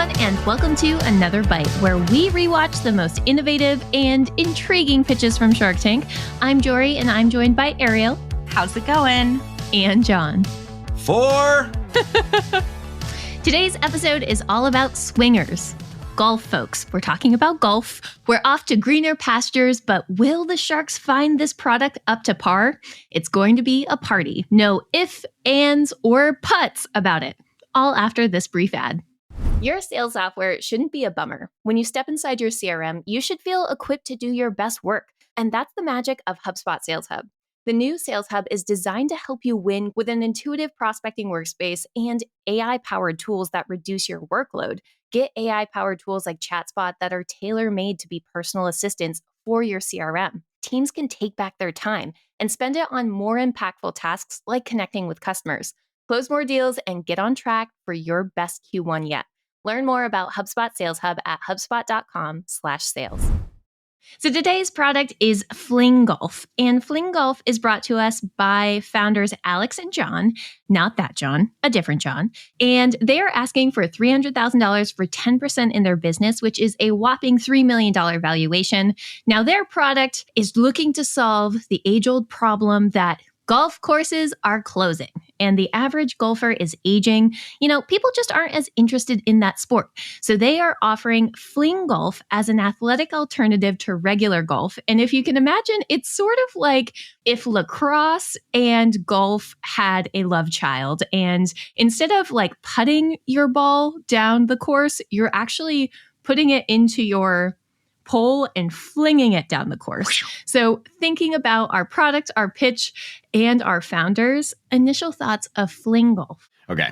everyone, and welcome to Another Bite, where we rewatch the most innovative and intriguing pitches from Shark Tank. I'm Jorie, and I'm joined by Ariel. How's it going? And Jon. 4. Today's episode is all about swingers. Golf, folks. We're talking about golf. We're off to greener pastures, but will the Sharks find this product up to par? It's going to be a party. No ifs, ands, or puts about it. All after this brief ad. Your sales software shouldn't be a bummer. When you step inside your CRM, you should feel equipped to do your best work. And that's the magic of HubSpot Sales Hub. The new Sales Hub is designed to help you win with an intuitive prospecting workspace and AI-powered tools that reduce your workload. Get AI-powered tools like ChatSpot that are tailor-made to be personal assistants for your CRM. Teams can take back their time and spend it on more impactful tasks like connecting with customers. Close more deals and get on track for your best Q1 yet. Learn more about HubSpot Sales Hub at hubspot.com/sales. So today's product is Fling Golf, and Fling Golf is brought to us by founders Alex and Jon, not that Jon, a different Jon, and they are asking for $300,000 for 10% in their business, which is a whopping $3 million valuation. Now, their product is looking to solve the age-old problem that golf courses are closing and the average golfer is aging. You know, people just aren't as interested in that sport. So they are offering Fling Golf as an athletic alternative to regular golf. And if you can imagine, it's sort of like if lacrosse and golf had a love child. And instead of like putting your ball down the course, you're actually putting it into your pole and flinging it down the course. So thinking about our product, our pitch, and our founders, initial thoughts of Fling Golf. Okay.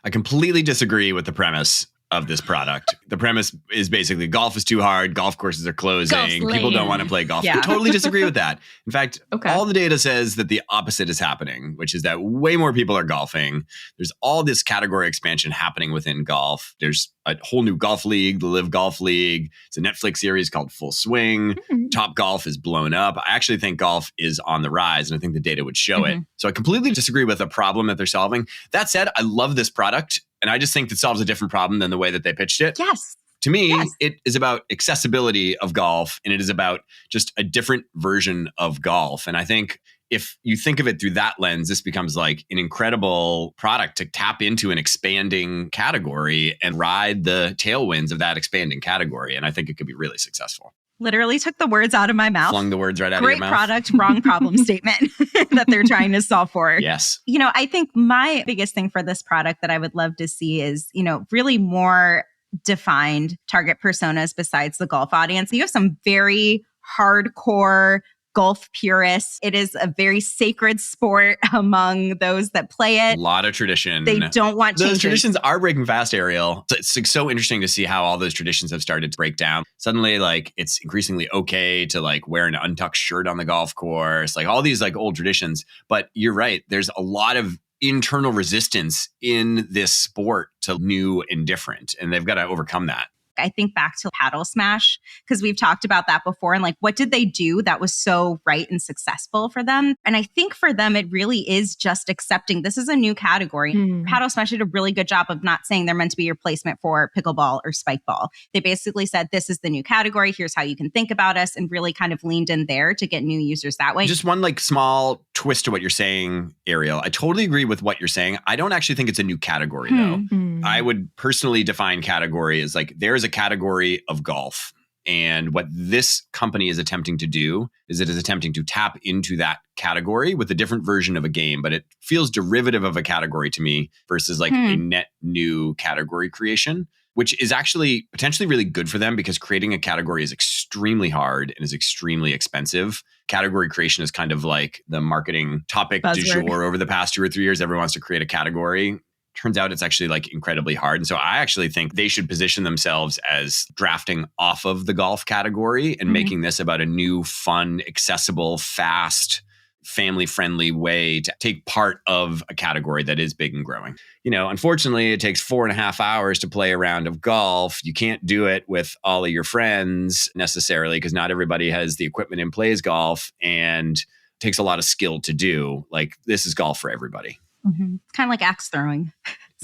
I completely disagree with the premise of this product. The premise is basically golf is too hard. Golf courses are closing. People don't want to play golf. Yeah. I totally disagree with that. In fact, Okay. all the data says that the opposite is happening, which is that way more people are golfing. There's all this category expansion happening within golf. There's a whole new golf league, the Live Golf League. It's a Netflix series called Full Swing. Top Golf is blown up. I actually think golf is on the rise, and I think the data would show it. So I completely disagree with the problem that they're solving. That said, I love this product, and I just think it solves a different problem than the way that they pitched it. Yes. To me, Yes. it is about accessibility of golf, and it is about just a different version of golf. And I think if you think of it through that lens, this becomes like an incredible product to tap into an expanding category and ride the tailwinds of that expanding category. And I think it could be really successful. Literally took the words out of my mouth. Flung the words right out of Great your mouth. product, wrong problem statement that they're trying to solve for. Yes. You know, I think my biggest thing for this product that I would love to see is, you know, really more defined target personas besides the golf audience. You have some very hardcore golf purists. It is a very sacred sport among those that play A it. lot of tradition. They don't want Those changes. traditions are breaking fast, Ariel. It's like so interesting to see how all those traditions have started to break down. Suddenly, like it's increasingly okay to like wear an untucked shirt on the golf course, like all these like old traditions. But you're right. There's a lot of internal resistance in this sport to new and different, and they've got to overcome that. I think back to Paddle Smash, because we've talked about that before. And like, what did they do that was so right and successful for them? And I think for them, it really is just accepting this is a new category. Paddle Smash did a really good job of not saying they're meant to be a replacement for pickleball or spike ball. They basically said, this is the new category. Here's how you can think about us, and really kind of leaned in there to get new users that way. Just one like small twist to what you're saying, Ariel. I totally agree with what you're saying. I don't actually think it's a new category though. I would personally define category as like there's a category of golf. And what this company is attempting to do is it is attempting to tap into that category with a different version of a game, but it feels derivative of a category to me versus like a net new category creation, which is actually potentially really good for them because creating a category is extremely hard and is extremely expensive. Category creation is kind of like the marketing topic du jour over the past 2 or 3 years. Everyone wants to create a category. Turns out it's actually like incredibly hard. And so I actually think they should position themselves as drafting off of the golf category and making this about a new, fun, accessible, fast, family-friendly way to take part of a category that is big and growing. You know, unfortunately, it takes 4.5 hours to play a round of golf. You can't do it with all of your friends necessarily because not everybody has the equipment and plays golf, and it takes a lot of skill to do. Like, this is golf for everybody. It's kind of like axe throwing.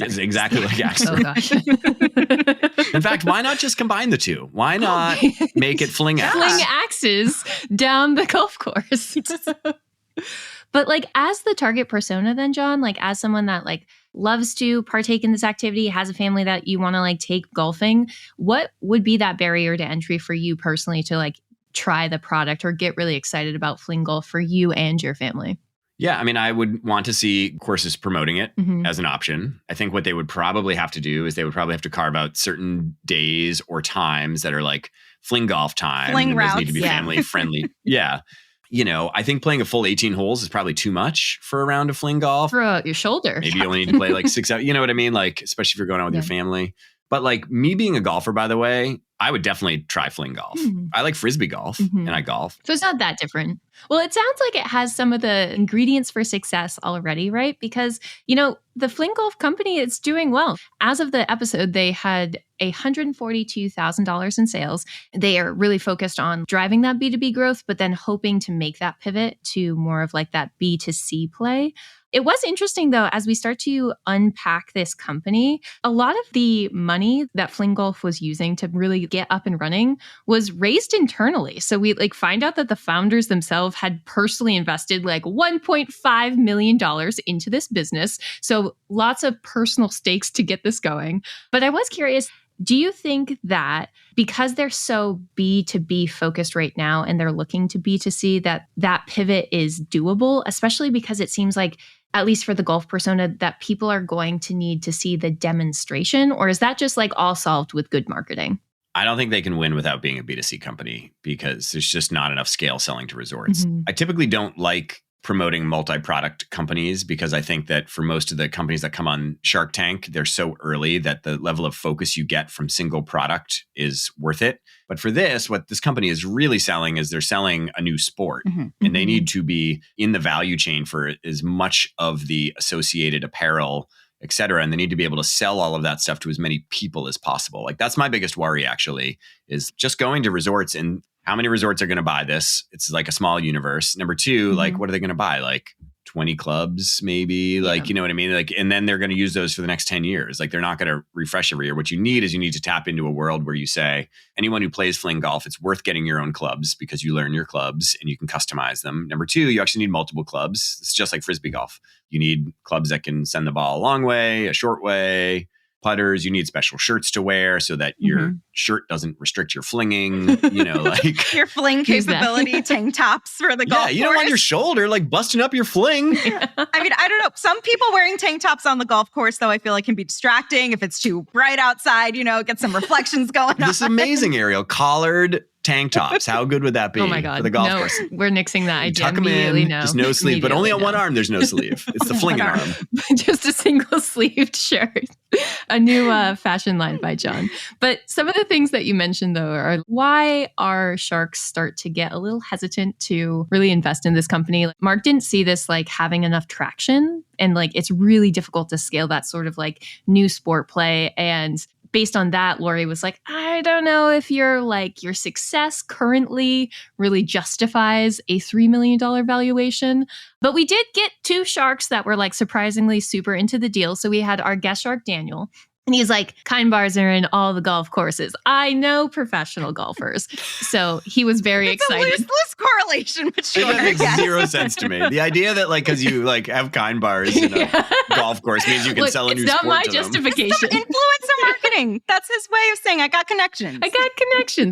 It's exactly like axe Oh throwing. gosh. In fact, why not just combine the two? Why not make it fling axe? Fling axes down the golf course. But like as the target persona then, Jon, like as someone that like loves to partake in this activity, has a family that you want to like take golfing, what would be that barrier to entry for you personally to like try the product or get really excited about Fling Golf for you and your family? Yeah, I mean, I would want to see courses promoting it as an option. I think what they would probably have to do is they would probably have to carve out certain days or times that are like Fling Golf time. Fling and routes. those need to be family friendly. Yeah. You know, I think playing a full 18 holes is probably too much for a round of Fling Golf. For your shoulder. Maybe you only need to play like 6 hours. You know what I mean? Like, especially if you're going out with your family. But like me being a golfer, by the way, I would definitely try Fling Golf. I like Frisbee golf and I golf. So it's not that different. Well, it sounds like it has some of the ingredients for success already, right? Because, you know, the Fling Golf company is doing well. As of the episode, they had $142,000 in sales. They are really focused on driving that B2B growth, but then hoping to make that pivot to more of like that B2C play. It was interesting, though, as we start to unpack this company, a lot of the money that Fling Golf was using to really get up and running was raised internally. So we like find out that the founders themselves had personally invested like $1.5 million into this business. So lots of personal stakes to get this going. But I was curious, do you think that because they're so B2B focused right now and they're looking to B2C, that pivot is doable, especially because it seems like, at least for the golf persona, that people are going to need to see the demonstration? Or is that just like all solved with good marketing? I don't think they can win without being a B2C company because there's just not enough scale selling to resorts. I typically don't like promoting multi-product companies because I think that for most of the companies that come on Shark Tank, they're so early that the level of focus you get from single product is worth it. But for this, what this company is really selling is they're selling a new sport and they need to be in the value chain for as much of the associated apparel, et cetera. And they need to be able to sell all of that stuff to as many people as possible. Like that's my biggest worry actually, is just going to resorts and how many resorts are going to buy this? It's like a small universe. Number two, like what are they going to buy? Like 20 clubs, maybe, like, you know what I mean? Like, and then they're going to use those for the next 10 years. Like they're not going to refresh every year. What you need to tap into a world where you say, anyone who plays Fling Golf, it's worth getting your own clubs because you learn your clubs and you can customize them. Number two, you actually need multiple clubs. It's just like Frisbee golf. You need clubs that can send the ball a long way, a short way, putters. You need special shirts to wear so that your shirt doesn't restrict your flinging, you know, like your fling capability, tank tops for the golf course. You don't want your shoulder like busting up your fling. I mean, I don't know. Some people wearing tank tops on the golf course, though, I feel like can be distracting if it's too bright outside, you know, get some reflections going on. This is amazing, Ariel. Collared tank tops. How good would that be? Oh my God. For the golf course? We're nixing that idea. Tuck them in, just no sleeve, but only on one arm there's no sleeve. It's the flinging arm. Just a single sleeved shirt. A new fashion line by Jon. But some of the things that you mentioned, though, are why our sharks start to get a little hesitant to really invest in this company. Mark didn't see this like having enough traction, and like it's really difficult to scale that sort of like new sport play. And based on that, Lori was like, I don't know if your success currently really justifies a $3 million valuation. But we did get two sharks that were like surprisingly super into the deal. So we had our guest shark, Daniel. And he's like, kind bars are in all the golf courses. I know professional golfers. So he was very excited. It's a loose correlation, but sure. That makes zero sense to me. The idea that like, because you like have kind bars in a golf course means you can sell a new sport to them. It's not my justification. Influencer marketing. That's his way of saying, I got connections.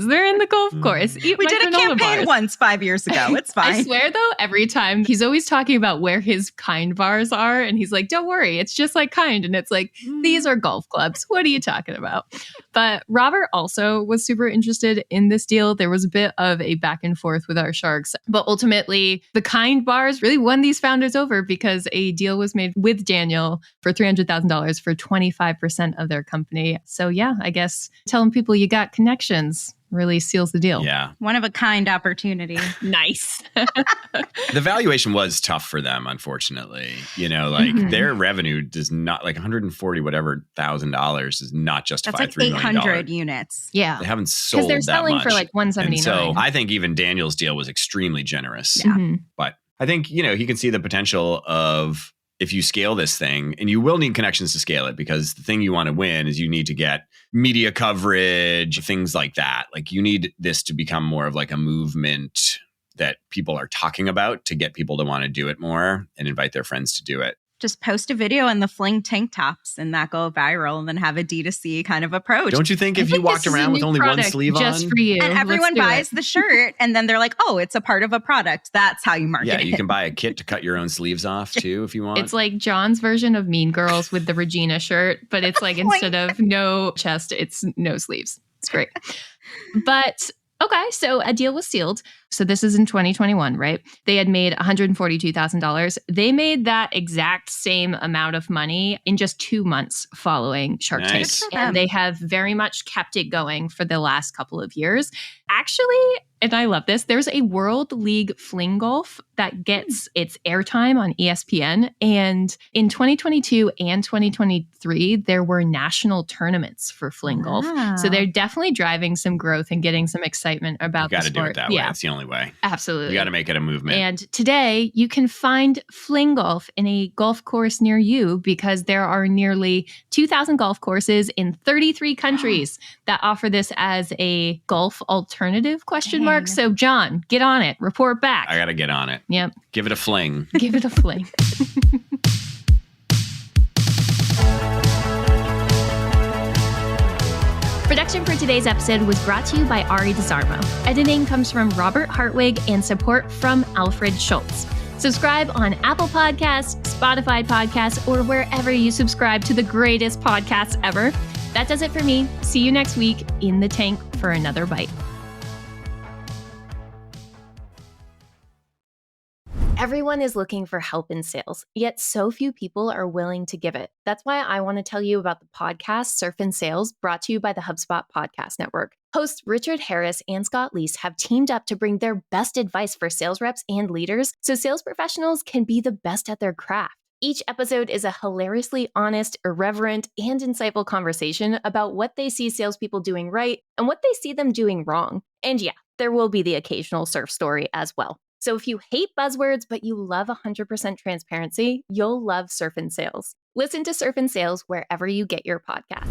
They're in the golf course. We did a campaign once 5 years ago. It's fine. I swear, though, every time he's always talking about where his kind bars are. And he's like, don't worry, it's just like kind. And it's like, these are golf clubs. What are you talking about? But Robert also was super interested in this deal. There was a bit of a back and forth with our sharks, but ultimately the kind bars really won these founders over because a deal was made with Daniel for $300,000 for 25% of their company. So yeah, I guess telling people you got connections really seals the deal. Yeah. One of a kind opportunity. Nice. The valuation was tough for them, unfortunately. You know, like their revenue does not, like $140,000 does not justify That's like $3 million. 800 units. Yeah. They haven't sold that much. Because they're selling for like $179. And so I think even Daniel's deal was extremely generous. Yeah. But I think, you know, he can see the potential of if you scale this thing, and you will need connections to scale it, because the thing you want to win is you need to get media coverage, things like that. Like you need this to become more of like a movement that people are talking about to get people to want to do it more and invite their friends to do it. Just post a video in the Fling tank tops and that go viral, and then have a D2C kind of approach. Don't you think if you walked around with only one sleeve just on? for you, and everyone buys the shirt, and then they're like, oh, it's a part of a product. That's how you market it. Yeah, you can buy a kit to cut your own sleeves off too if you want. It's like John's version of Mean Girls with the Regina shirt, but it's like instead of no chest, it's no sleeves. It's great. But okay, so a deal was sealed. So this is in 2021, right? They had made $142,000. They made that exact same amount of money in just 2 months following Shark Tank. And they have very much kept it going for the last couple of years. Actually, and I love this, there's a World League Fling Golf that gets its airtime on ESPN. And in 2022 and 2023, there were national tournaments for Fling Golf. So they're definitely driving some growth and getting some excitement about the sport. You got to do it that way. It's the only way. Absolutely. You got to make it a movement. And today you can find Fling Golf in a golf course near you, because there are nearly 2,000 golf courses in 33 countries that offer this as a golf alternative, question mark. So Jon, get on it. Report back. I got to get on it. Yep. Give it a fling. Give it a fling. Production for today's episode was brought to you by Arie Desormeaux. Editing comes from Robert Hartwig and support from Alfred Schulz. Subscribe on Apple Podcasts, Spotify Podcasts, or wherever you subscribe to the greatest podcasts ever. That does it for me. See you next week in the tank for another bite. Everyone is looking for help in sales, yet so few people are willing to give it. That's why I want to tell you about the podcast Surf in Sales, brought to you by the HubSpot Podcast Network. Hosts Richard Harris and Scott Leese have teamed up to bring their best advice for sales reps and leaders so sales professionals can be the best at their craft. Each episode is a hilariously honest, irreverent, and insightful conversation about what they see salespeople doing right and what they see them doing wrong. And yeah, there will be the occasional surf story as well. So if you hate buzzwords, but you love 100% transparency, you'll love Surf in Sales. Listen to Surf in Sales wherever you get your podcast.